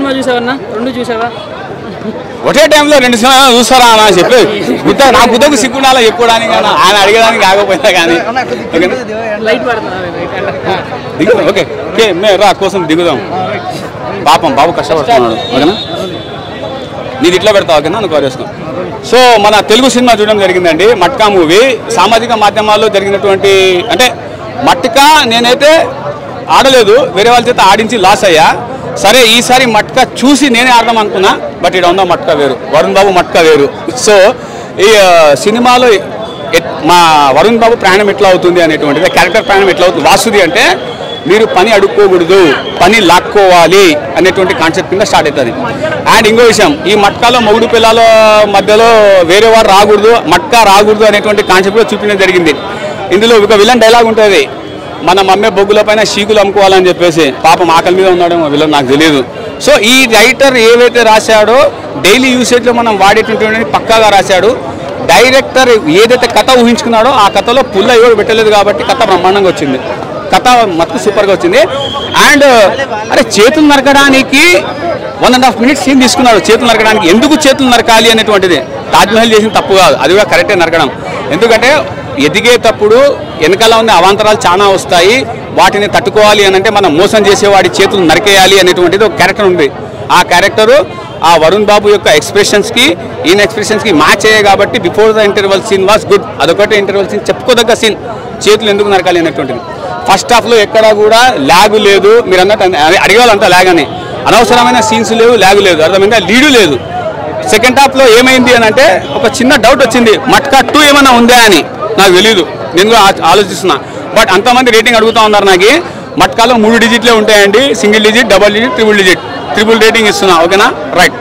Cinema చూసావన్నా? 2 చూసావా? ఒకే టైంలో 2 సినిమాలు చూస్తారా అని చెప్పి నా బుద్ధకు సిగ్గుండాలా చెప్పుకోవడానికి కానీ ఆయన అడిగడానికి కాకపోయినా కానీ దిగుదాం. ఓకే మేము రా కోసం దిగుదాం. పాపం బాబు కష్టపడుతున్నాడు. ఓకేనా నీది ఇట్లా పెడతావు ఓకేనా నువ్వు కవర్ చేసుకో. సో మన తెలుగు సినిమా చూడడం జరిగిందండి. మట్కా మూవీ సామాజిక మాధ్యమాల్లో జరిగినటువంటి అంటే మట్కా నేనైతే ఆడలేదు, వేరే వాళ్ళ చేత ఆడించి లాస్ అయ్యా. సరే ఈసారి మట్కా చూసి నేనే ఆడదాం అనుకున్నా, బట్ ఇక్కడ ఉన్న మట్కా వేరు, వరుణ్ బాబు మట్కా వేరు. సో ఈ సినిమాలో మా వరుణ్ బాబు ప్రయాణం ఎట్లా అవుతుంది అనేటువంటిది, క్యారెక్టర్ ప్రయాణం ఎట్లా అవుతుంది. వాసుది అంటే మీరు పని అడుక్కోకూడదు, పని లాక్కోవాలి అనేటువంటి కాన్సెప్ట్ కింద స్టార్ట్ అవుతుంది. అండ్ ఇంకో విషయం, ఈ మట్కాలో మొగుడు పిల్లల మధ్యలో వేరే వారు రాకూడదు, మట్కా రాకూడదు అనేటువంటి కాన్సెప్ట్ కూడా చూపించడం జరిగింది. ఇందులో ఒక విలన్ డైలాగ్ ఉంటుంది, మన మమ్మే బొగ్గుల పైన షీకులు అమ్ముకోవాలని చెప్పేసి. పాపం ఆకలి మీద ఉన్నాడేమో విలన్, నాకు తెలియదు. సో ఈ రైటర్ ఏవైతే రాశాడో డైలీ యూసేజ్లో మనం వాడేటువంటి పక్కాగా రాశాడు. డైరెక్టర్ ఏదైతే కథ ఊహించుకున్నాడో ఆ కథలో పుల్ల ఎవరు పెట్టలేదు కాబట్టి కథ బ్రహ్మాండంగా వచ్చింది. కథ మత్తు సూపర్గా వచ్చింది. అండ్ అరే చేతులు నరకడానికి 1.5 minutes సీన్ తీసుకున్నాడు. చేతులు నరకడానికి ఎందుకు చేతులు నరకాలి అనేటువంటిది తాజ్మహల్ చేసిన తప్పు కాదు, అది కూడా కరెక్టే నరకడం. ఎందుకంటే ఎదిగేటప్పుడు వెనకాల ఉన్న అవాంతరాలు చాలా వస్తాయి, వాటిని తట్టుకోవాలి అని అంటే మనం మోసం చేసేవాడి చేతులు నరికేయాలి అనేటువంటిది ఒక క్యారెక్టర్ ఉంది. ఆ క్యారెక్టరు ఆ వరుణ్ బాబు యొక్క ఎక్స్ప్రెషన్స్కి ఈయన ఎక్స్ప్రెషన్స్కి మ్యాచ్ అయ్యాయి కాబట్టి before the interval scene was good. అదొకటి ఇంటర్వల్ సీన్ చెప్పుకోదగ్గ సీన్, చేతులు ఎందుకు నరకాలి అనేటువంటిది. ఫస్ట్ హాఫ్లో ఎక్కడా కూడా ల్యాగ్ లేదు, మీరు అన్నట్టు అడిగేవాళ్ళంతా ల్యాగ్ అని. అనవసరమైన సీన్స్ లేవు, ల్యాగ్ లేదు, అర్థమైందా, లీడు లేదు. సెకండ్ హాఫ్లో ఏమైంది అని అంటే ఒక చిన్న డౌట్ వచ్చింది, మట్కా 2 ఏమైనా ఉందా అని. నాకు తెలీదు, నేను కూడా ఆలోచిస్తున్నా. బట్ అంతమంది రేటింగ్ అడుగుతూ ఉన్నారు నాకు. మట్కాలో 3 డిజిట్లే ఉంటాయండి, single digit, double digit, triple digit, triple rating ఇస్తున్నా. ఓకేనా, రైట్.